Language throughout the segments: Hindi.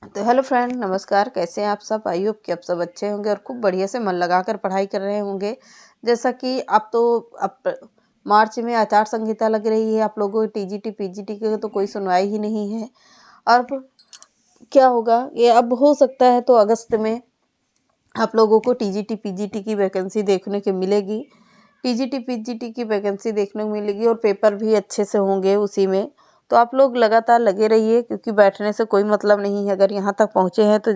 तो हेलो फ्रेंड, नमस्कार। कैसे हैं आप सब? आई होप कि आप सब अच्छे होंगे और खूब बढ़िया से मन लगाकर पढ़ाई कर रहे होंगे। जैसा कि अब मार्च में आचार संहिता लग रही है। आप लोगों की टीजीटी पीजीटी की तो कोई सुनवाई ही नहीं है। अब क्या होगा, ये अब हो सकता है तो अगस्त में आप लोगों को टीजीटी पीजीटी की वैकेंसी देखने को मिलेगी। टीजीटी पीजीटी की वैकेंसी देखने को मिलेगी और पेपर भी अच्छे से होंगे उसी में। तो आप लोग लगातार लगे रहिए, क्योंकि बैठने से कोई मतलब नहीं है। अगर यहाँ तक पहुँचे हैं तो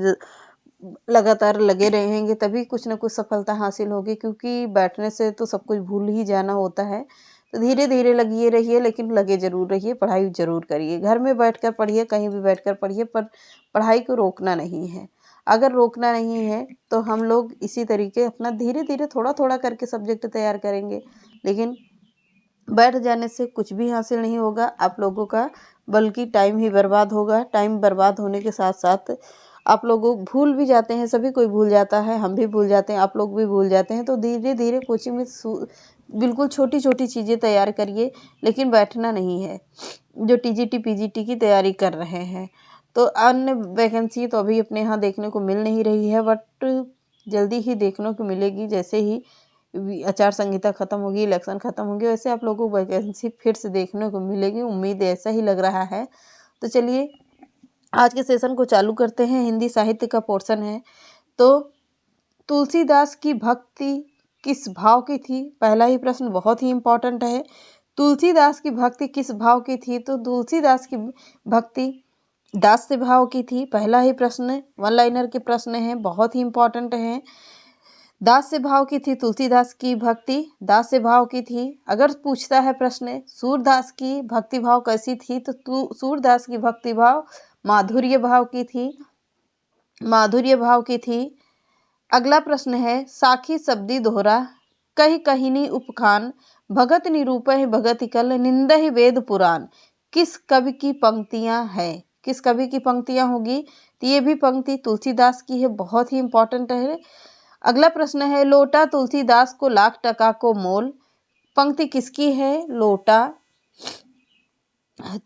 लगातार लगे रहेंगे तभी कुछ ना कुछ सफलता हासिल होगी, क्योंकि बैठने से तो सब कुछ भूल ही जाना होता है। तो धीरे धीरे लगिए रहिए, लेकिन लगे ज़रूर रहिए, पढ़ाई ज़रूर करिए। घर में बैठकर पढ़िए, कहीं भी बैठकर पढ़िए, पर पढ़ाई को रोकना नहीं है। अगर रोकना नहीं है तो हम लोग इसी तरीके अपना धीरे धीरे थोड़ा थोड़ा करके सब्जेक्ट तैयार करेंगे, लेकिन बैठ जाने से कुछ भी हासिल नहीं होगा आप लोगों का, बल्कि टाइम ही बर्बाद होगा। टाइम बर्बाद होने के साथ साथ आप लोग भूल भी जाते हैं, सभी कोई भूल जाता है, हम भी भूल जाते हैं, आप लोग भी भूल जाते हैं। तो धीरे धीरे कोचिंग में बिल्कुल छोटी छोटी चीज़ें तैयार करिए, लेकिन बैठना नहीं है। जो टीजीटी पीजीटी की तैयारी कर रहे हैं, तो अन्य वैकेंसी तो अभी अपने यहाँ देखने को मिल नहीं रही है, बट जल्दी ही देखने को मिलेगी। जैसे ही आचार संहिता खत्म होगी, इलेक्शन खत्म होंगे, वैसे आप लोगों को वैकेंसी फिर से देखने को मिलेगी। उम्मीद ऐसा ही लग रहा है। तो चलिए आज के सेशन को चालू करते हैं। हिंदी साहित्य का पोर्शन है। तो तुलसीदास की भक्ति किस भाव की थी? पहला ही प्रश्न बहुत ही इम्पोर्टेंट है। तुलसीदास की भक्ति किस भाव की थी? तो तुलसीदास की भक्ति दास्य भाव की थी। पहला ही प्रश्न वन लाइनर के प्रश्न है, बहुत ही इम्पोर्टेंट है। दास्य भाव की थी तुलसीदास की भक्ति, दास्य भाव की थी। अगर पूछता है प्रश्न सूरदास की भक्ति भाव कैसी थी, तो सूरदास की भक्ति भाव माधुर्य भाव की थी, माधुर्य भाव की थी। अगला प्रश्न है साखी शब्दी दोहरा कही कहिनी उपखान भगत निरूपय भगत कल निंदहि वेद पुराण किस कवि की पंक्तियां हैं? किस कवि की पंक्तियां होगी? तो ये भी पंक्ति तुलसीदास की है, बहुत ही इंपॉर्टेंट है। अगला प्रश्न है लोटा तुलसीदास को लाख टका को मोल, पंक्ति किसकी है? लोटा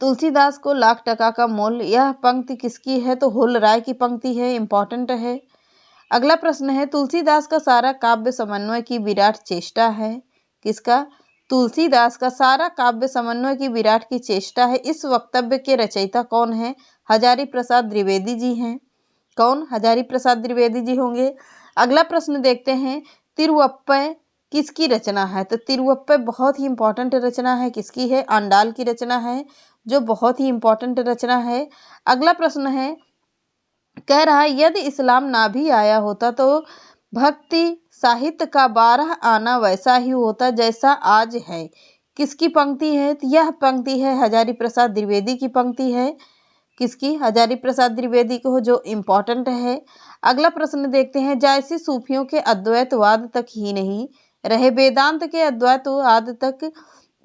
तुलसीदास को लाख टका का मोल, यह पंक्ति किसकी है? तो हुल राय की पंक्ति है, इंपॉर्टेंट है। अगला प्रश्न है तुलसीदास का सारा काव्य समन्वय की विराट चेष्टा है। किसका? तुलसीदास का सारा काव्य समन्वय की विराट की चेष्टा है। इस वक्तव्य के रचयिता कौन है? हजारी प्रसाद द्विवेदी जी हैं। कौन? हजारी प्रसाद द्विवेदी जी होंगे। अगला प्रश्न देखते हैं तिरुवप्पय किसकी रचना है? तो तिरुवप्पय बहुत ही इंपॉर्टेंट रचना है। किसकी है? आंडाल की रचना है, जो बहुत ही इंपॉर्टेंट रचना है। अगला प्रश्न है कह रहा है यदि इस्लाम ना भी आया होता तो भक्ति साहित्य का 12 आना वैसा ही होता जैसा आज है। किसकी पंक्ति है? तो यह पंक्ति है हजारी प्रसाद द्विवेदी की पंक्ति है। किसकी? हजारी प्रसाद द्विवेदी को, जो इम्पोर्टेंट है। अगला प्रश्न देखते हैं जैसे सूफियों के अद्वैतवाद तक ही नहीं रहे, वेदांत के अद्वैतवाद तक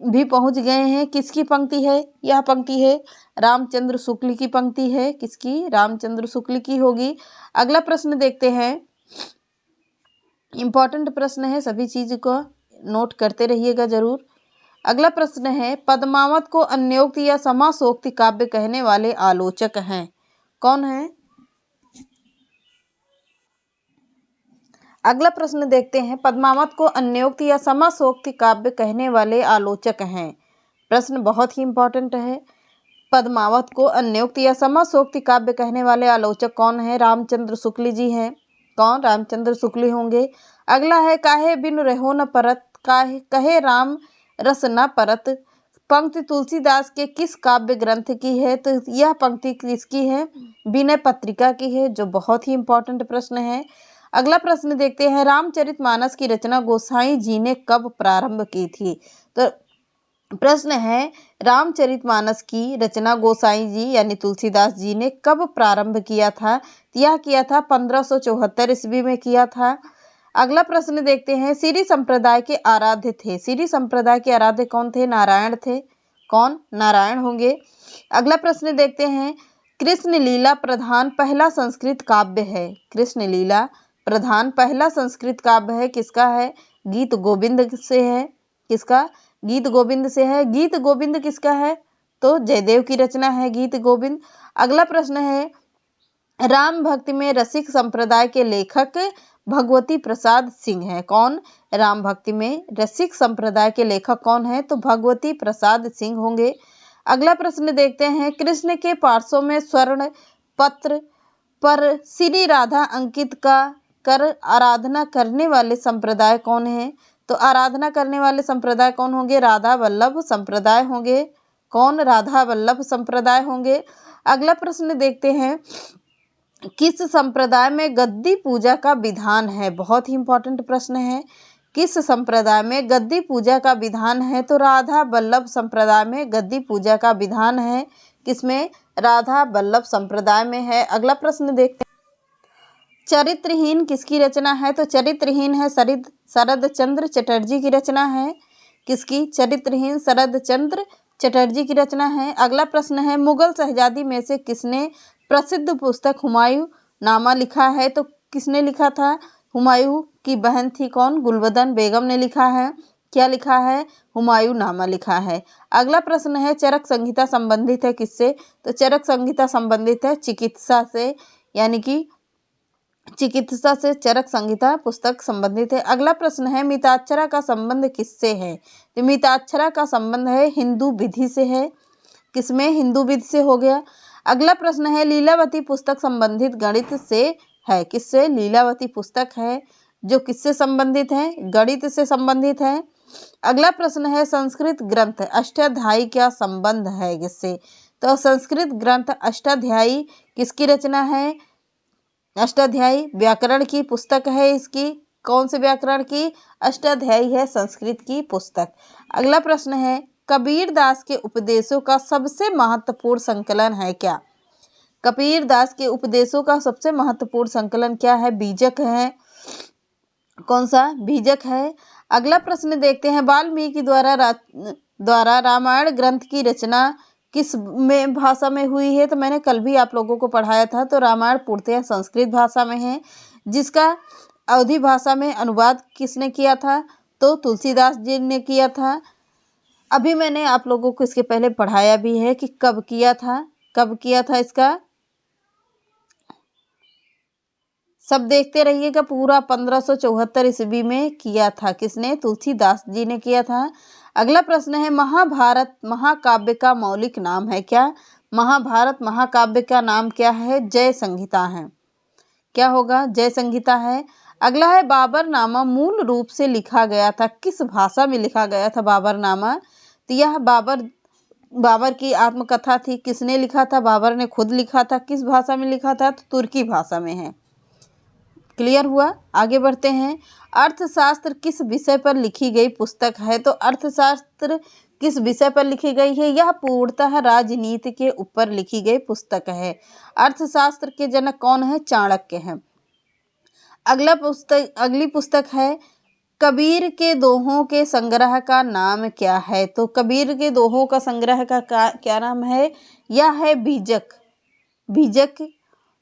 भी पहुंच गए हैं। किसकी पंक्ति है? यह पंक्ति है रामचंद्र शुक्ल की पंक्ति है। किसकी? रामचंद्र शुक्ल की होगी। अगला प्रश्न देखते हैं, इंपॉर्टेंट प्रश्न है, सभी चीज को नोट करते रहिएगा जरूर। अगला प्रश्न है पद्मावत को अन्योक्ति या समासोक्ति काव्य कहने वाले आलोचक हैं? कौन है? अगला प्रश्न देखते हैं पद्मावत को अन्योक्ति या समासोक्ति काव्य कहने वाले आलोचक हैं। प्रश्न बहुत ही इंपॉर्टेंट है। पद्मावत को अन्योक्ति या समासोक्ति काव्य कहने वाले आलोचक कौन है? रामचंद्र शुक्ल जी हैं। कौन? रामचंद्र शुक्ल होंगे। अगला है काहे बिन रहो न परत काहे कहे राम रस न परत, पंक्ति तुलसीदास के किस काव्य ग्रंथ की है? तो यह पंक्ति किसकी है? विनय पत्रिका की है, जो बहुत ही इंपॉर्टेंट प्रश्न है। अगला प्रश्न देखते हैं रामचरितमानस की रचना गोसाई जी ने कब प्रारंभ की थी? तो प्रश्न है रामचरितमानस की रचना गोसाई जी यानी तुलसीदास जी ने कब प्रारंभ किया था? यह किया था 1574 ईस्वी में किया था। अगला प्रश्न देखते हैं सीरी संप्रदाय के आराध्य थे। सीरी संप्रदाय के आराध्य कौन थे? नारायण थे। कौन? नारायण होंगे। अगला प्रश्न देखते हैं कृष्ण लीला प्रधान पहला संस्कृत काव्य है। कृष्ण लीला प्रधान पहला संस्कृत काव्य है, किसका है? गीत गोविंद से है। किसका? गीत गोविंद से है। गीत गोविंद किसका है? तो जयदेव की रचना है गीत गोविंद। अगला प्रश्न है राम भक्ति में रसिक संप्रदाय के लेखक भगवती प्रसाद सिंह है। कौन? राम भक्ति में रसिक संप्रदाय के लेखक कौन है? तो भगवती प्रसाद सिंह होंगे। अगला प्रश्न देखते हैं, कृष्ण के पार्श्व में स्वर्ण पत्र पर श्री राधा अंकित का कर आराधना करने वाले संप्रदाय कौन है? तो आराधना करने वाले संप्रदाय कौन होंगे? राधा वल्लभ संप्रदाय होंगे। कौन? राधा वल्लभ संप्रदाय होंगे। अगला प्रश्न देखते हैं, किस संप्रदाय में गद्दी पूजा का विधान है? बहुत ही इंपॉर्टेंट प्रश्न है। किस संप्रदाय में गद्दी पूजा का विधान है? तो राधा वल्लभ संप्रदाय में गद्दी पूजा का विधान है। किसमें? राधा वल्लभ संप्रदाय में है। अगला प्रश्न देखते हैं, चरित्रहीन किसकी रचना है? तो चरित्रहीन है शरद चंद्र चटर्जी की रचना है। किसकी? चरित्रहीन शरद चंद्र चटर्जी की रचना है। अगला प्रश्न है, मुगल शहजादी में से किसने प्रसिद्ध पुस्तक हुमायूं नामा लिखा है? तो किसने लिखा था? हुमायूं की बहन थी कौन? गुलबदन बेगम ने लिखा है। क्या लिखा है? हुमायूं नामा लिखा है। अगला प्रश्न है, चरक संहिता संबंधित है किससे? तो चरक संहिता संबंधित है चिकित्सा से, यानी कि चिकित्सा से चरक संहिता पुस्तक संबंधित है। अगला प्रश्न है, मिताक्षरा का संबंध किससे है? तो मिताक्षरा का संबंध है हिंदू विधि से है। किसमें? हिंदू विधि से हो गया। अगला प्रश्न है, लीलावती पुस्तक संबंधित गणित से है। किससे? लीलावती पुस्तक है जो किससे संबंधित है? गणित से संबंधित है। अगला प्रश्न है, संस्कृत ग्रंथ अष्टाध्यायी क्या संबंध है किससे? तो संस्कृत ग्रंथ अष्टाध्यायी किसकी रचना है? अष्टाध्यायी व्याकरण की पुस्तक है इसकी। कौन से व्याकरण की? अष्टाध्यायी है संस्कृत की पुस्तक। अगला प्रश्न है, कबीर दास के उपदेशों का सबसे महत्वपूर्ण संकलन है क्या? कबीर दास के उपदेशों का सबसे महत्वपूर्ण संकलन क्या है? बीजक है। कौन सा? बीजक है। अगला प्रश्न देखते हैं, वाल्मीकि द्वारा रामायण ग्रंथ की रचना किस में भाषा में हुई है? तो मैंने कल भी आप लोगों को पढ़ाया था। तो रामायण पूर्णतः संस्कृत भाषा में है, जिसका अवधी भाषा में अनुवाद किसने किया था? तो तुलसीदास जी ने किया था। अभी मैंने आप लोगों को इसके पहले पढ़ाया भी है कि कब किया था, कब किया था इसका सब देखते रहिएगा। पूरा 1574 ईस्वी में किया था। किसने? तुलसीदास जी ने किया था। अगला प्रश्न है, महाभारत महाकाव्य का मौलिक नाम है क्या? महाभारत महाकाव्य का नाम क्या है? जय संहिता है। क्या होगा? जय संहिता है। अगला है, बाबरनामा मूल रूप से लिखा गया था किस भाषा में लिखा गया था बाबरनामा? तो यह बाबर की आत्मकथा थी। किसने लिखा था? बाबर ने खुद लिखा था। किस भाषा में लिखा था? तो तुर्की भाषा में है। क्लियर हुआ? आगे बढ़ते हैं, अर्थशास्त्र किस विषय पर लिखी गई पुस्तक है? तो अर्थशास्त्र किस विषय पर लिखी गई है? यह पूर्णतः राजनीति के ऊपर लिखी गई पुस्तक है। अर्थशास्त्र के जनक कौन है? चाणक्य हैं। अगली पुस्तक है, कबीर के दोहों के संग्रह का नाम क्या है? तो कबीर के दोहों का संग्रह का क्या नाम है? यह है बीजक। बीजक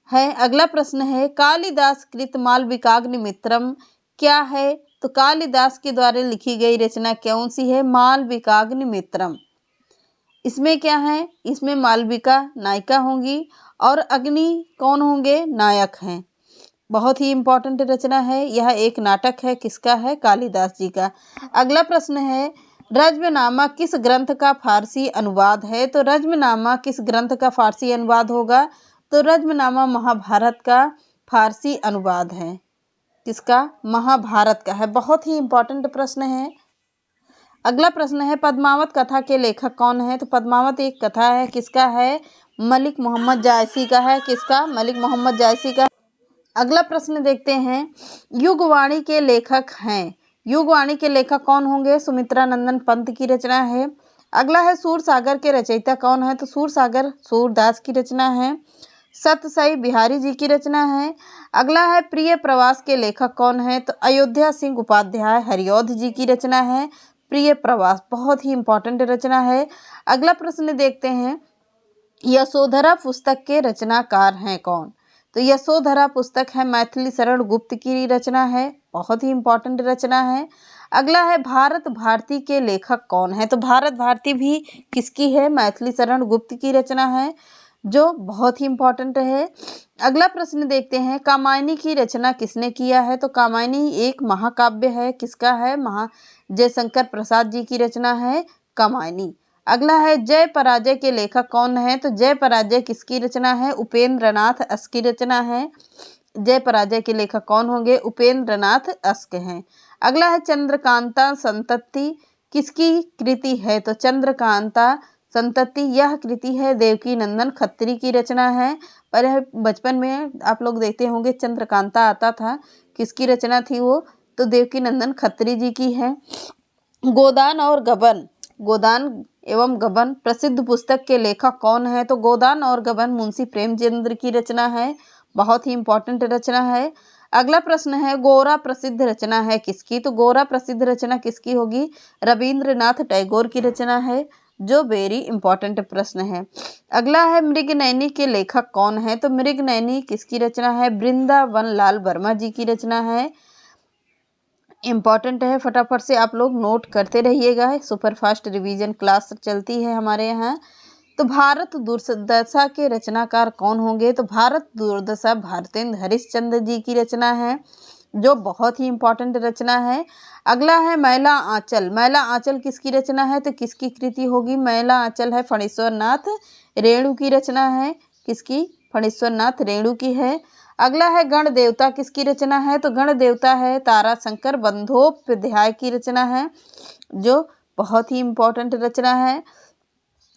है। अगला प्रश्न है, कालिदास कृत मालविकाग्निमित्रम क्या है? तो कालिदास के द्वारा लिखी गई रचना कौन सी है? मालविकाग्निमित्रम। इसमें क्या है? इसमें मालविका नायिका होंगी और अग्नि कौन होंगे? नायक हैं। बहुत ही इंपॉर्टेंट रचना है। यह एक नाटक है। किसका है? कालिदास जी का। अगला प्रश्न है, रज्मनामा किस ग्रंथ का फारसी अनुवाद है? तो रज्मनामा किस ग्रंथ का फारसी अनुवाद होगा? तो रज्मनामा महाभारत का फारसी अनुवाद है। किसका? महाभारत का है। बहुत ही इंपॉर्टेंट प्रश्न है। अगला प्रश्न है, पद्मावत कथा के लेखक कौन है? तो पद्मावत एक कथा है। किसका है? मलिक मोहम्मद जायसी का है। किसका? मलिक मोहम्मद जायसी का। अगला प्रश्न देखते हैं, युगवाणी के लेखक हैं। युगवाणी के लेखक कौन होंगे? सुमित्रा नंदन पंत की रचना है। अगला है, सूरसागर के रचयिता कौन है? तो सूरसागर सूरदास की रचना है। सतसाई बिहारी जी की रचना है। अगला है, प्रिय प्रवास के लेखक कौन है? तो अयोध्या सिंह उपाध्याय हरिऔध जी की रचना है। प्रिय प्रवास बहुत ही इंपॉर्टेंट रचना है। अगला प्रश्न देखते हैं, यशोधरा पुस्तक के रचनाकार हैं कौन? तो यशोधरा पुस्तक है मैथिली शरण गुप्त की रचना है। बहुत ही इंपॉर्टेंट रचना है। अगला है, भारत भारती के लेखक कौन है? तो भारत भारती भी किसकी है? मैथिली शरण गुप्त की रचना है। जो बहुत ही इम्पोर्टेंट है। अगला प्रश्न देखते हैं, कामायनी की रचना किसने किया है? तो कामायनी एक महाकाव्य है, किसका है? जयशंकर प्रसाद जी की रचना है कामायनी। अगला है, जय पराजय के लेखक कौन है? तो जय पराजय किसकी रचना है? उपेंद्रनाथ अस की रचना है। जय पराजय के लेखक कौन होंगे? उपेंद्रनाथ अस्क हैं। अगला है, चंद्रकांता संतति किसकी कृति है? तो चंद्रकांता संतति यह कृति है देवकी नंदन खत्री की रचना है। पर बचपन में आप लोग देखते होंगे चंद्रकांता आता था, किसकी रचना थी वो? तो देवकी नंदन खत्री जी की है। गोदान और गबन, गोदान एवं गबन प्रसिद्ध पुस्तक के लेखक कौन है? तो गोदान और गबन मुंशी प्रेमचंद्र की रचना है, बहुत ही इंपॉर्टेंट रचना है। अगला प्रश्न है, गोरा प्रसिद्ध रचना है किसकी? तो गोरा प्रसिद्ध रचना किसकी होगी? रविंद्रनाथ टैगोर की रचना है, जो वेरी इंपॉर्टेंट प्रश्न है। अगला है, मृगनयनी के लेखक कौन है? तो मृगनयनी किसकी रचना है? वृंदावन लाल वर्मा जी की रचना है, इम्पॉर्टेंट है, फटाफट से आप लोग नोट करते रहिएगा। सुपर फास्ट रिवीजन क्लास चलती है हमारे यहाँ। तो भारत दुर्दशा के रचनाकार कौन होंगे? तो भारत दुर्दशा भारतेंद्र हरिश्चंद्र जी की रचना है, जो बहुत ही इम्पोर्टेंट रचना है। अगला है, मैला आंचल, मैला आंचल किसकी रचना है? तो किसकी कृति होगी? मैला आंचल है फणीश्वर नाथ रेणु की रचना है, किसकी? फणीश्वर नाथ रेणु की है। अगला है, गण देवता किसकी रचना है? तो गण देवता है ताराशंकर बंदोपाध्याय की रचना है, जो बहुत ही इम्पोर्टेंट रचना है।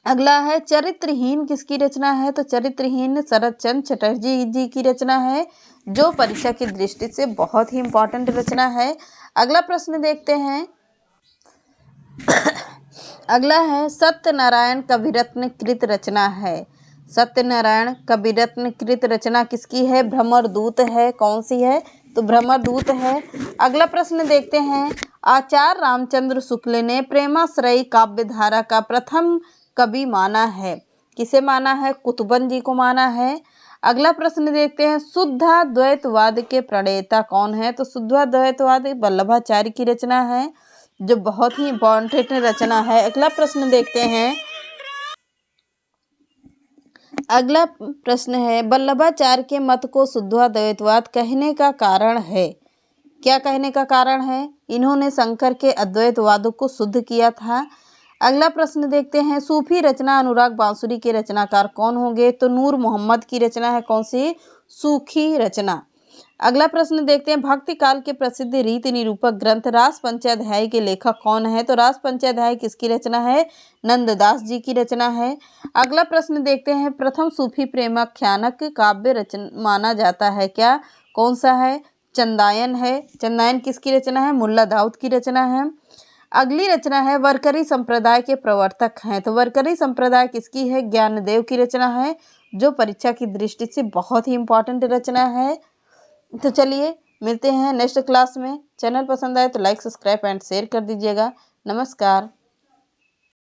अगला है, चरित्रहीन किसकी रचना है? तो चरित्रहीन शरद चंद्र चटर्जी जी की रचना है, जो परीक्षा की दृष्टि से बहुत ही इम्पोर्टेंट रचना है। अगला प्रश्न देखते हैं। अगला है, सत्यनारायण कविरत्न कृत रचना है। सत्यनारायण कविरत्न कृत रचना किसकी है? भ्रमर दूत है, कौन सी है? तो भ्रमर दूत है। अगला प्रश्न देखते हैं, आचार्य रामचंद्र शुक्ल ने प्रेमाश्रयी काव्य धारा का प्रथम कवि माना है, किसे माना है? कुतुबन जी को माना है। अगला प्रश्न देखते हैं, शुद्धाद्वैतवाद के प्रणेता कौन है? तो शुद्धाद्वैतवाद वल्लभाचार्य की रचना है, जो बहुत ही इम्पोर्टेंट रचना है। अगला प्रश्न देखते हैं। अगला प्रश्न है, वल्लभाचार्य के मत को शुद्धाद्वैतवाद कहने का कारण है? क्या कहने का कारण है? इन्होंने शंकर के अद्वैतवाद को शुद्ध किया था। अगला प्रश्न देखते हैं, सूफी रचना अनुराग बांसुरी के रचनाकार कौन होंगे? तो नूर मोहम्मद की रचना है, कौन सी? सूखी रचना। अगला प्रश्न देखते हैं, भक्ति काल के प्रसिद्ध रीति निरूपक ग्रंथ रास पंचाध्याय के लेखक कौन है? तो रास पंचाध्याय किसकी रचना है? नंददास जी की रचना है। अगला प्रश्न देखते हैं, प्रथम सूफी प्रेमाख्यानक काव्य रचना माना जाता है क्या? कौन सा है? चंदायन है। चंदायन किसकी रचना है? मुल्ला दाऊद की रचना है। अगली रचना है, वरकरी संप्रदाय के प्रवर्तक हैं, तो वरकरी संप्रदाय किसकी है? ज्ञानदेव की रचना है, जो परीक्षा की दृष्टि से बहुत ही इम्पोर्टेंट रचना है। तो चलिए मिलते हैं नेक्स्ट क्लास में। चैनल पसंद आए तो लाइक सब्सक्राइब एंड शेयर कर दीजिएगा। नमस्कार।